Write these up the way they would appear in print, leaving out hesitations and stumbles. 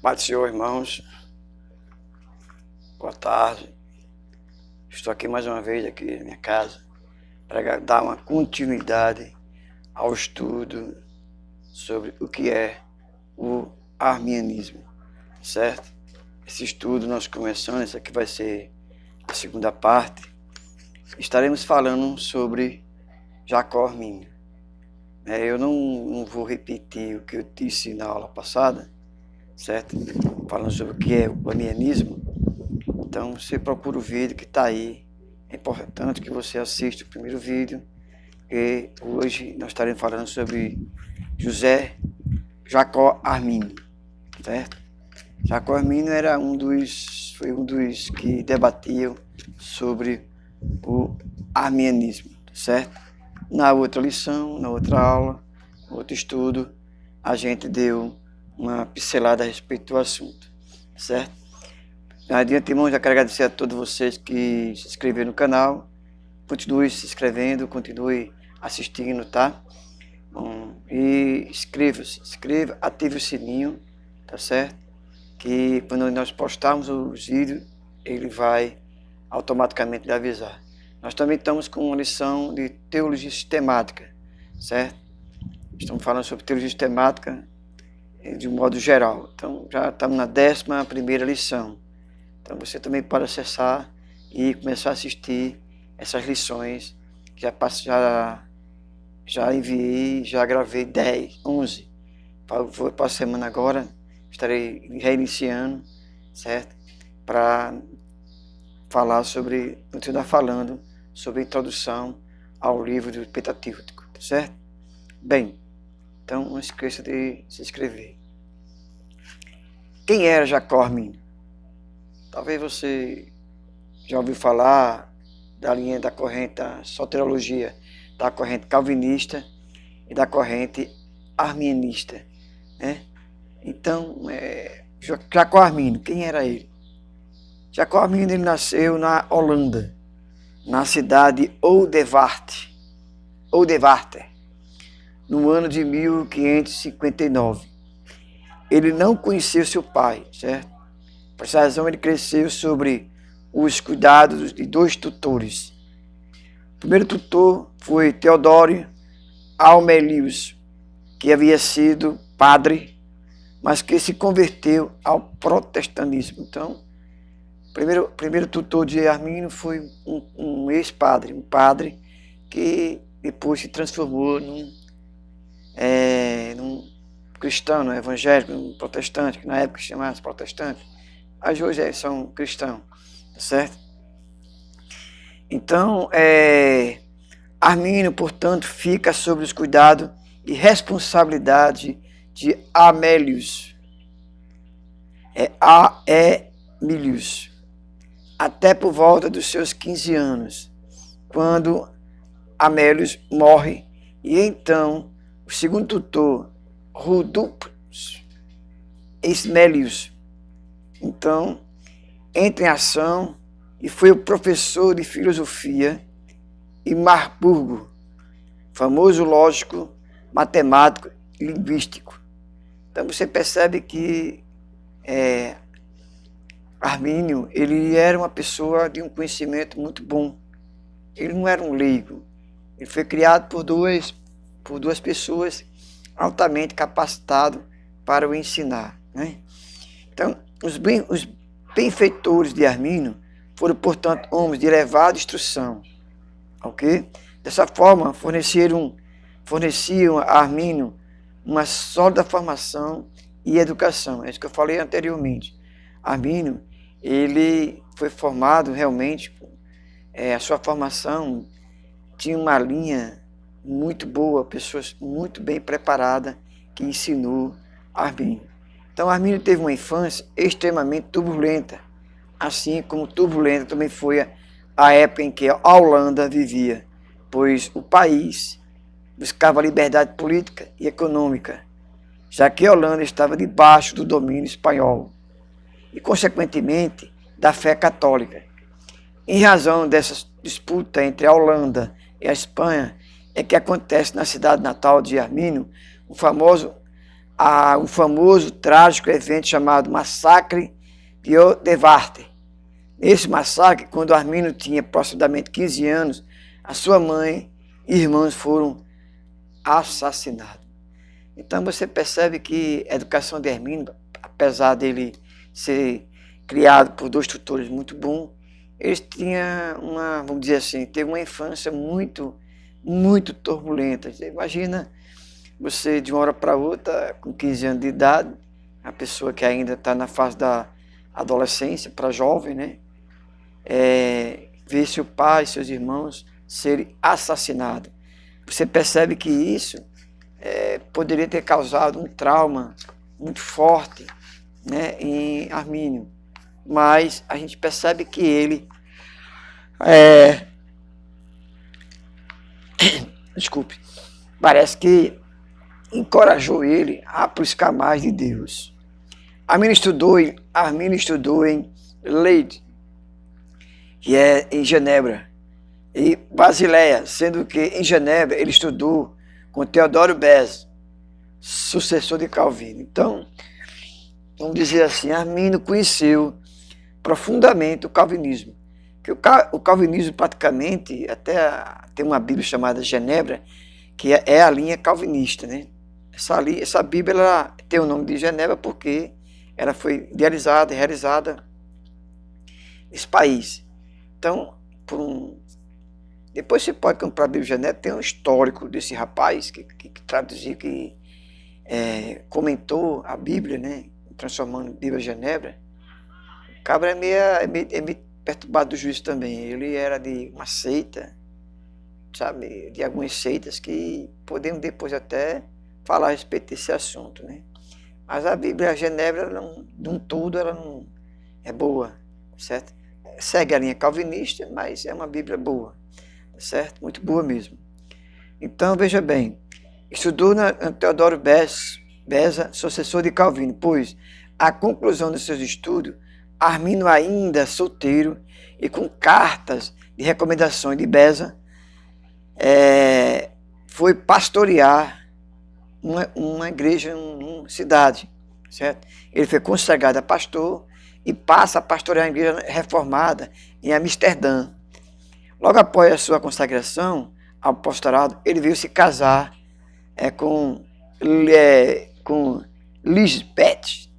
Pai do Senhor, irmãos, boa tarde. Estou aqui mais uma vez aqui na minha casa para dar uma continuidade ao estudo sobre o que é o arminianismo, certo? Esse estudo nós começamos, essa aqui vai ser a segunda parte. Estaremos falando sobre Jacó Armínio. Eu não vou repetir o que eu disse na aula passada, certo? Falando sobre o que é o arminianismo. Então você procura o vídeo que está aí. É importante que você assista o primeiro vídeo. E hoje nós estaremos falando sobre Jacó Armínio, certo? Jacó Armínio foi um dos que debatiam sobre o arminianismo, certo? Na outra lição, na outra aula, no outro estudo, a gente deu uma pincelada a respeito do assunto, certo? Adiante, irmãos, já quero agradecer a todos vocês que se inscreveram no canal. Continue se inscrevendo, continue assistindo, tá? E inscreva, ative o sininho, tá certo? Que quando nós postarmos os vídeos, ele vai automaticamente lhe avisar. Nós também estamos com uma lição de teologia sistemática, certo? Estamos falando sobre teologia sistemática de um modo geral. Então, já estamos na 11ª lição. Então, você também pode acessar e começar a assistir essas lições. Já enviei, já gravei 11. Para a semana agora, estarei reiniciando, certo? Para continuar falando sobre a introdução ao livro do Pentateuco, certo? Bem, então não esqueça de se inscrever. Quem era Jacó Armínio? Talvez você já ouviu falar da linha da corrente da soteriologia, da corrente calvinista e da corrente arminianista, né? Então, Jacó Armínio, quem era ele? Jacó Armínio ele nasceu na Holanda, na cidade de Oudewater, no ano de 1559. Ele não conheceu seu pai, certo? Por essa razão, ele cresceu sobre os cuidados de 2 tutores. O primeiro tutor foi Teodoro Almelius, que havia sido padre, mas que se converteu ao protestantismo. Então, o primeiro tutor de Armínio foi um ex-padre, um padre que depois se transformou num cristão, num evangélico, num protestante, que na época se chamava protestante. Mas hoje são cristãos, certo? Então, Armínio, portanto, fica sob os cuidados e responsabilidade de Amelius, Aemilius, até por volta dos seus 15 anos, quando Amelius morre, e então o segundo tutor, Rudolfus Ismelius, então, entra em ação e foi o professor de filosofia em Marburgo, famoso lógico, matemático e linguístico. Então você percebe que Armínio ele era uma pessoa de um conhecimento muito bom. Ele não era um leigo. Ele foi criado por duas pessoas altamente capacitadas para o ensinar, né? Então, os benfeitores de Armínio foram, portanto, homens de elevada instrução, ok? Dessa forma, forneciam a Armínio uma sólida formação e educação. É isso que eu falei anteriormente. Armínio, ele foi formado realmente, a sua formação tinha uma linha muito boa, pessoas muito bem preparadas que ensinou Armínio. Então, Armínio teve uma infância extremamente turbulenta, assim como turbulenta também foi a época em que a Holanda vivia, pois o país buscava liberdade política e econômica, já que a Holanda estava debaixo do domínio espanhol e, consequentemente, da fé católica. Em razão dessa disputa entre a Holanda e a Espanha, é que acontece na cidade natal de Armínio o famoso o famoso, trágico evento chamado Massacre de Odevater. Nesse massacre, quando Armínio tinha aproximadamente 15 anos, a sua mãe e irmãos foram assassinados. Então você percebe que a educação de Armínio, apesar dele ser criado por dois tutores muito bons, ele tinha vamos dizer assim, teve uma infância muito, muito turbulenta. Você imagina você de uma hora para outra, com 15 anos de idade, a pessoa que ainda está na fase da adolescência, para jovem, né? Ver seu pai e seus irmãos serem assassinados. Você percebe que isso poderia ter causado um trauma muito forte, né, em Armínio. Mas a gente percebe que ele desculpe, parece que encorajou ele a buscar mais de Deus. Armínio estudou em Leyde, que é em Genebra, e Basileia, sendo que em Genebra ele estudou com Teodoro Beza, sucessor de Calvino. Então, vamos dizer assim, Armínio conheceu profundamente o calvinismo. Que o calvinismo praticamente, até tem uma Bíblia chamada Genebra, que é a linha calvinista, né? Essa Bíblia ela tem o nome de Genebra porque ela foi idealizada e realizada nesse país. Então, depois você pode comprar a Bíblia Genebra, tem um histórico desse rapaz que traduziu, que comentou a Bíblia, né? Transformando a Bíblia Genebra. O cabra é meio perturbado do juízo também. Ele era de uma seita, sabe? De algumas seitas que podemos depois até falar a respeito desse assunto, né? Mas a Bíblia Genebra, de um todo, ela não é boa, certo? Segue a linha calvinista, mas é uma Bíblia boa, certo? Muito boa mesmo. Então, veja bem, estudou na Teodoro Beza, sucessor de Calvino, pois, à conclusão dos seus estudos, Armínio, ainda solteiro e com cartas de recomendações de Beza, foi pastorear uma igreja numa cidade, certo? Ele foi consagrado a pastor e passa a pastorear a igreja reformada em Amsterdã. Logo após a sua consagração ao pastorado, ele veio se casar com Lisbeth,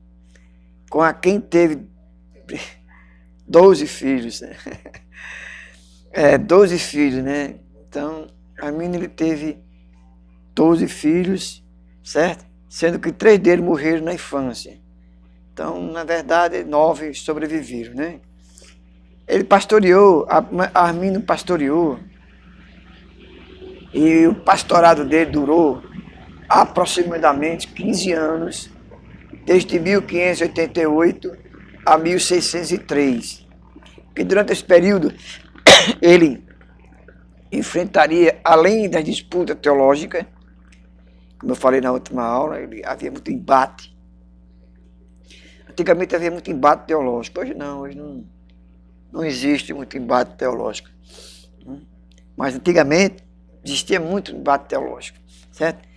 com a quem teve 12 filhos, né? 12 filhos, né? Então, Armínio ele teve 12 filhos, certo? Sendo que 3 deles morreram na infância. Então, na verdade, 9 sobreviveram, né? Ele pastoreou, Armínio pastoreou, e o pastorado dele durou aproximadamente 15 anos, desde 1588 a 1603. E durante esse período, ele enfrentaria, além das disputas teológicas, como eu falei na última aula, havia muito embate. Antigamente havia muito embate teológico, hoje não existe muito embate teológico. Mas antigamente existia muito embate teológico, certo?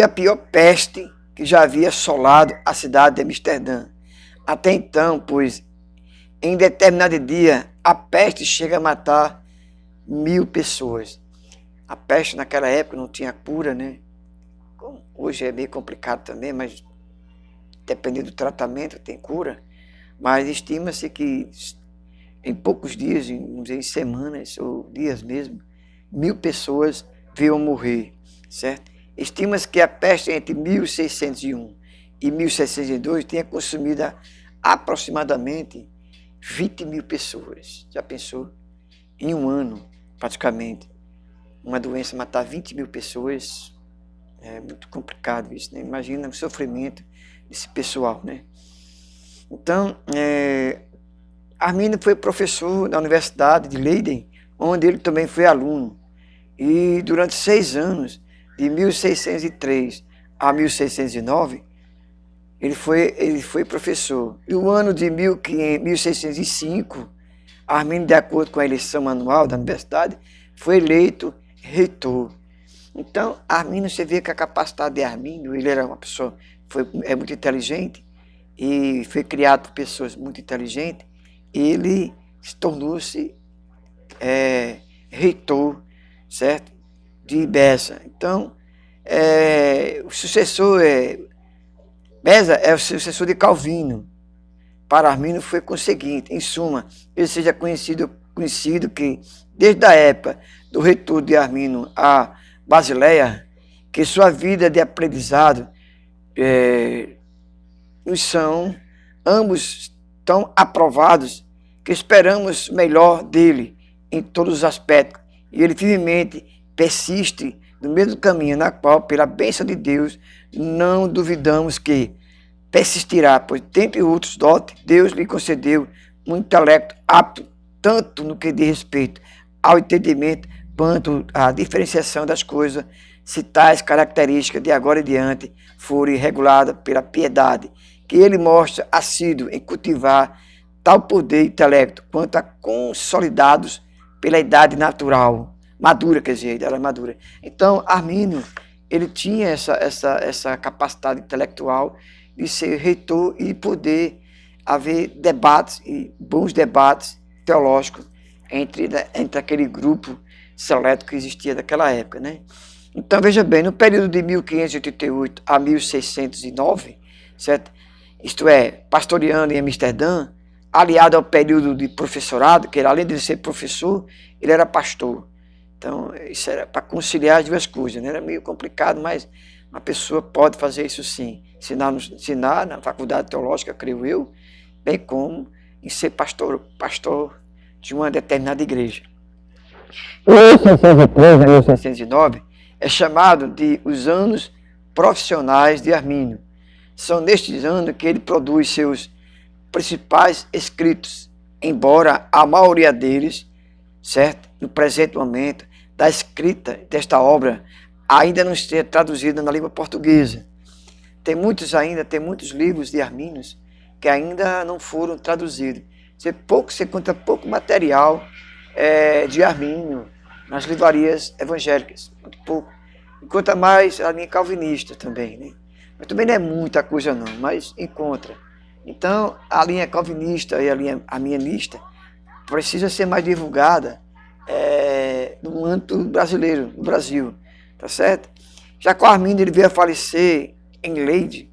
A pior peste que já havia assolado a cidade de Amsterdã. Até então, pois, em determinado dia, a peste chega a matar 1000 pessoas. A peste naquela época não tinha cura, né? Hoje é meio complicado também, mas dependendo do tratamento tem cura. Mas estima-se que em poucos dias, vamos dizer, em semanas ou dias mesmo, 1000 pessoas veio morrer, certo? Estima-se que a peste entre 1601 e 1602 tenha consumido aproximadamente 20.000 pessoas. Já pensou? Em um ano, praticamente, uma doença matar 20.000 pessoas, é muito complicado isso, né? Imagina o sofrimento desse pessoal, né? Então, Armínio foi professor da Universidade de Leiden, onde ele também foi aluno. E durante 6 anos, de 1603 a 1609, ele foi professor. E o ano de 1605, Armínio, de acordo com a eleição anual da universidade, foi eleito reitor. Então, Armínio, você vê que a capacidade de Armínio, ele era uma pessoa, é muito inteligente, e foi criado por pessoas muito inteligentes, ele se tornou-se reitor, certo? De Beza. Então, o sucessor Beza é o sucessor de Calvino. Para Armínio foi conseguinte, em suma, ele seja conhecido que, desde a época do reitor de Armínio a Basileia, que sua vida de aprendizado nos são ambos tão aprovados que esperamos melhor dele em todos os aspectos. E ele firmemente persiste no mesmo caminho na qual, pela bênção de Deus, não duvidamos que persistirá, pois dentre outros dotes, Deus lhe concedeu um intelecto apto tanto no que diz respeito ao entendimento quanto à diferenciação das coisas, se tais características de agora em diante forem reguladas pela piedade, que ele mostra assíduo em cultivar tal poder e intelecto quanto a consolidados pela idade natural, madura, quer dizer, ela é madura. Então, Armínio, ele tinha essa capacidade intelectual de ser reitor e poder haver debates, e bons debates teológicos entre aquele grupo seleto que existia naquela época, né? Então, veja bem, no período de 1588 a 1609, certo? Isto é, pastoreando em Amsterdã, aliado ao período de professorado, que ele, além de ser professor, ele era pastor. Então, isso era para conciliar as duas coisas, né? Era meio complicado, mas uma pessoa pode fazer isso sim. Ensinar na faculdade teológica, creio eu, bem como em ser pastor de uma determinada igreja. Em 1603 a 1609 é chamado de os anos profissionais de Armínio. São nestes anos que ele produz seus principais escritos, embora a maioria deles, certo, no presente momento, da escrita desta obra ainda não esteja traduzida na língua portuguesa. Tem muitos livros de Armínio que ainda não foram traduzidos. Você encontra pouco material de Armínio nas livrarias evangélicas, muito pouco. Encontra mais a linha calvinista também, né? Mas também não é muita coisa não, mas encontra. Então, a linha calvinista e a linha arminianista precisa ser mais divulgada no âmbito brasileiro, no Brasil, tá certo? Já que o Armínio ele veio a falecer em Leyde,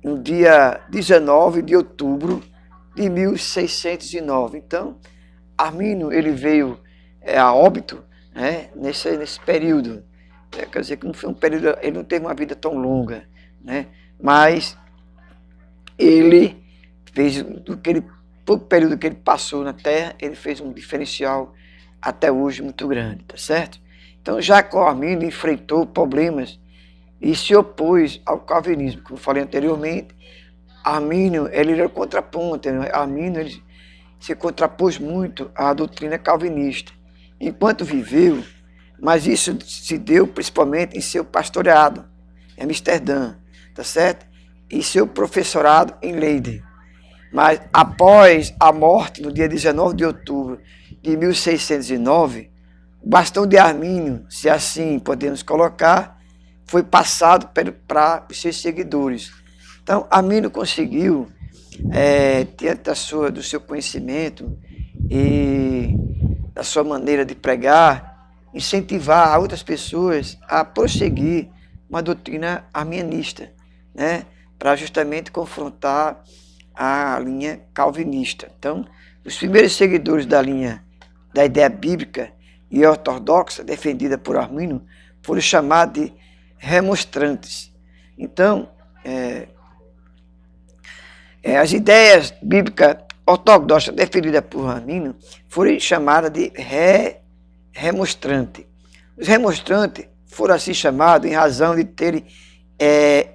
no dia 19 de outubro de 1609. Então, Armínio ele veio a óbito, né, nesse período. Quer dizer que não foi um período, ele não teve uma vida tão longa, né, mas ele fez do que ele, pouco período que ele passou na Terra, ele fez um diferencial até hoje muito grande, tá certo? Então, já que o Armínio enfrentou problemas e se opôs ao calvinismo, como eu falei anteriormente, Armínio ele era contraponto, né? Armínio ele se contrapôs muito à doutrina calvinista, enquanto viveu, mas isso se deu principalmente em seu pastoreado em Amsterdã, tá certo? E seu professorado em Leiden. Mas após a morte, no dia 19 de outubro de 1609, o bastão de Armínio, se assim podemos colocar, foi passado para os seus seguidores. Então, Armínio conseguiu, diante do seu conhecimento e da sua maneira de pregar, incentivar outras pessoas a prosseguir uma doutrina arminianista, né, para justamente confrontar a linha calvinista. Então, os primeiros seguidores da ideia bíblica e ortodoxa defendida por Armínio foram chamados de remonstrantes. Então, as ideias bíblicas ortodoxas defendidas por Armínio foram chamadas de remonstrantes. Os remonstrantes foram assim chamados em razão de terem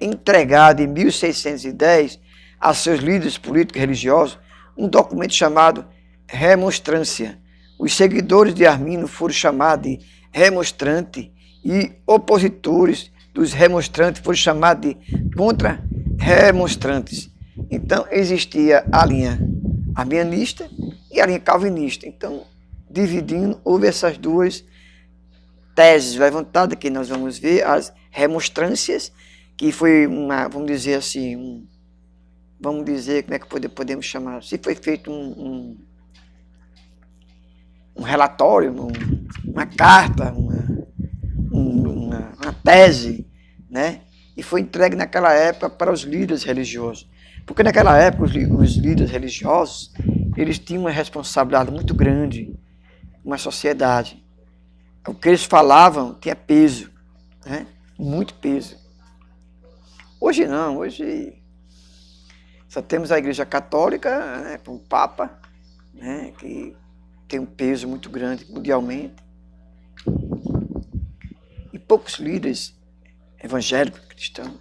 entregado em 1610 a seus líderes políticos e religiosos um documento chamado Remonstrância. Os seguidores de Armínio foram chamados de remonstrante e opositores dos remonstrantes foram chamados de contra-remonstrantes. Então, existia a linha arminianista e a linha calvinista. Então, dividindo, houve essas duas teses levantadas, que nós vamos ver, as remonstrâncias, que foi uma, vamos dizer assim, vamos dizer, como é que podemos chamar? Se foi feito um relatório, uma carta, uma tese, né? E foi entregue naquela época para os líderes religiosos. Porque naquela época os líderes religiosos, eles tinham uma responsabilidade muito grande com a sociedade. O que eles falavam tinha peso, né? Muito peso. Hoje não, hoje só temos a Igreja Católica, né, com o Papa, né, que tem um peso muito grande mundialmente. E poucos líderes evangélicos cristãos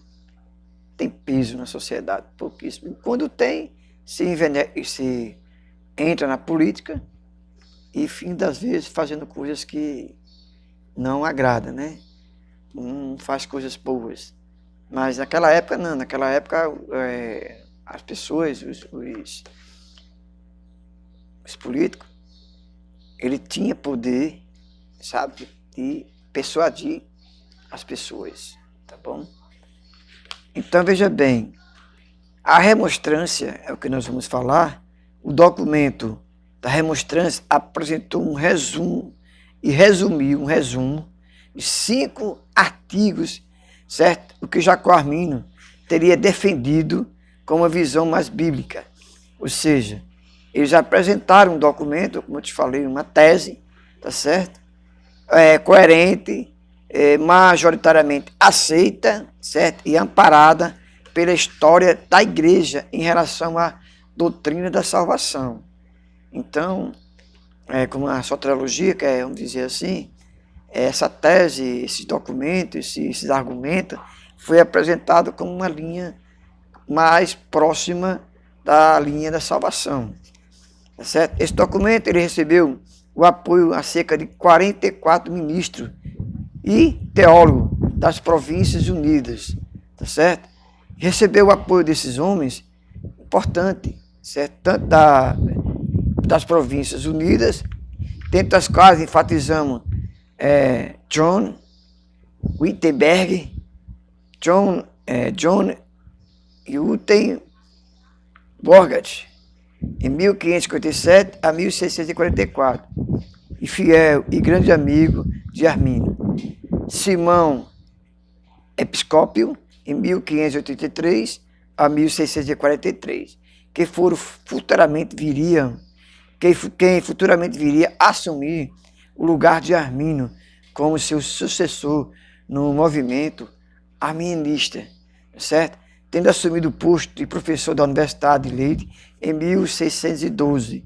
têm peso na sociedade, pouquíssimo. Quando tem, se entra na política e, fim das vezes, fazendo coisas que não agradam, né? Não faz coisas boas. Mas naquela época não, naquela época as pessoas, os políticos, ele tinha poder, sabe, de persuadir as pessoas, tá bom? Então veja bem, a remonstrância é o que nós vamos falar. O documento da remonstrância apresentou um resumo e resumiu um resumo de 5 artigos, certo? O que Jacó Arminio teria defendido com uma visão mais bíblica. Ou seja, eles apresentaram um documento, como eu te falei, uma tese, tá certo? Coerente, majoritariamente aceita, certo? E amparada pela história da igreja em relação à doutrina da salvação. Então, como a soteriologia, que é, vamos dizer assim, essa tese, esses documentos, esses argumentos, foi apresentado como uma linha mais próxima da linha da salvação. Tá certo? Esse documento ele recebeu o apoio a cerca de 44 ministros e teólogos das Províncias Unidas. Tá certo? Recebeu o apoio desses homens, importante, certo? Tanto das Províncias Unidas, dentre as quais enfatizamos John Wittenberg, John Uten Borgert, em 1557 a 1644, e fiel e grande amigo de Arminio. Simão Episcópio, em 1583 a 1643, quem futuramente viria assumir o lugar de Arminio como seu sucessor no movimento arminianista, certo? Tendo assumido o posto de professor da Universidade de Leiden em 1612.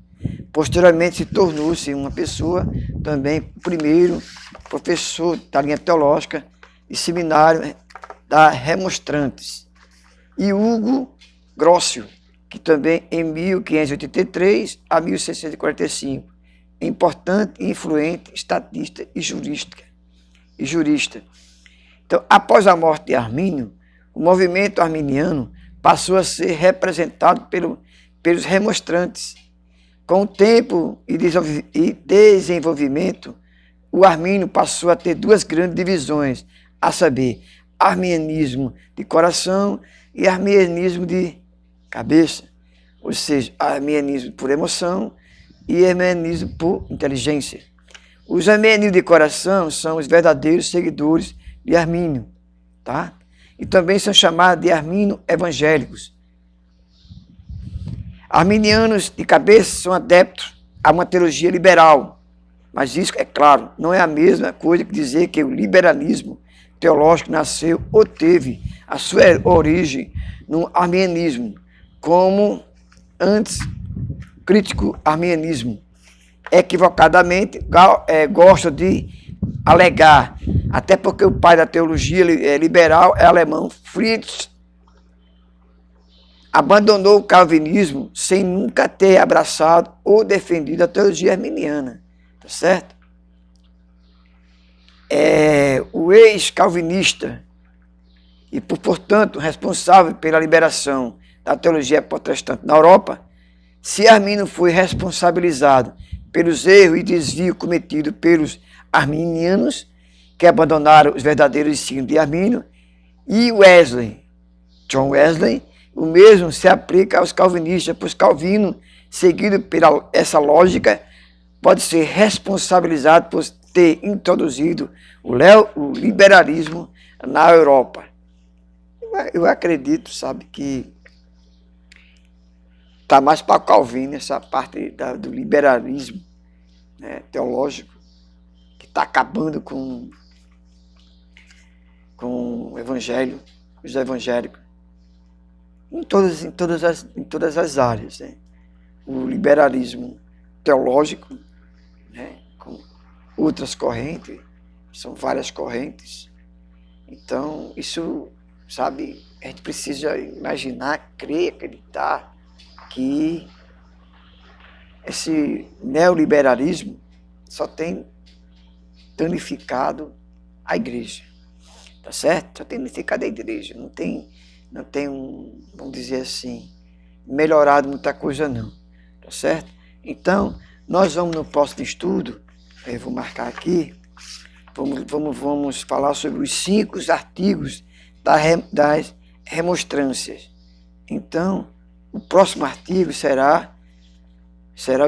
Posteriormente se tornou-se uma pessoa, também o primeiro professor da linha teológica e seminário da Remonstrantes. E Hugo Grocio, que também em 1583 a 1645, importante e influente estatista e jurista. Então, após a morte de Arminio, o movimento arminiano passou a ser representado pelos remonstrantes. Com o tempo e desenvolvimento, o Arminio passou a ter 2 grandes divisões, a saber, arminianismo de coração e arminianismo de cabeça, ou seja, arminianismo por emoção e arminianismo por inteligência. Os arminianos de coração são os verdadeiros seguidores de Arminio, tá? E também são chamados de Arminio evangélicos. Arminianos de cabeça são adeptos a uma teologia liberal, mas isso, é claro, não é a mesma coisa que dizer que o liberalismo teológico nasceu ou teve a sua origem no arminianismo, como antes crítico arminianismo equivocadamente gosta de alegar, até porque o pai da teologia liberal é alemão, Friedrich, abandonou o calvinismo sem nunca ter abraçado ou defendido a teologia arminiana, tá certo? O ex-calvinista e, portanto, responsável pela liberação da teologia protestante na Europa, se Arminio foi responsabilizado pelos erros e desvios cometidos pelos arminianos, que abandonaram os verdadeiros ensinos de Armínio, e Wesley, John Wesley, o mesmo se aplica aos calvinistas, pois Calvino, seguido por essa lógica, pode ser responsabilizado por ter introduzido o liberalismo na Europa. Eu acredito, sabe, que está mais para Calvino essa parte do liberalismo, né, teológico, que está acabando com o evangelho, os evangélicos, em todas as áreas, né? O liberalismo teológico, né, com outras correntes, são várias correntes. Então, isso, sabe, a gente precisa imaginar, crer, acreditar que esse neoliberalismo só tem danificado a igreja, tá certo? Só tem danificado a igreja, não tem vamos dizer assim, melhorado muita coisa não, tá certo? Então, nós vamos no próximo estudo, eu vou marcar aqui, vamos falar sobre os 5 artigos das remonstrâncias. Então, o próximo artigo será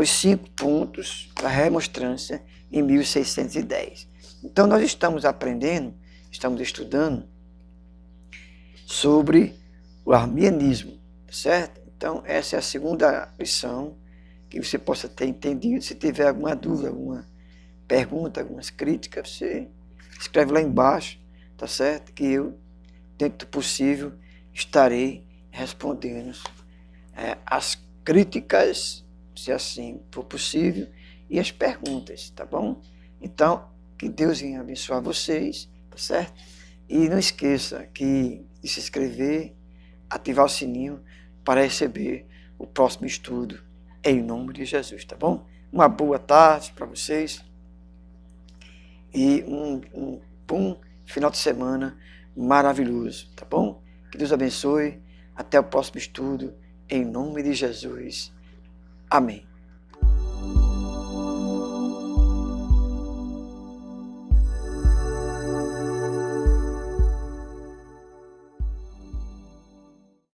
os 5 pontos da remonstrância em 1610. Então, nós estamos aprendendo, estamos estudando sobre o arminianismo, certo? Então, essa é a segunda lição, que você possa ter entendido. Se tiver alguma dúvida, alguma pergunta, algumas críticas, você escreve lá embaixo, tá certo? Que eu, dentro do possível, estarei respondendo as críticas, se assim for possível, e as perguntas, tá bom? Então, que Deus venha abençoar vocês, tá certo? E não esqueça de se inscrever, ativar o sininho para receber o próximo estudo, em nome de Jesus, tá bom? Uma boa tarde para vocês e um bom final de semana maravilhoso, tá bom? Que Deus abençoe. Até o próximo estudo, em nome de Jesus. Amém.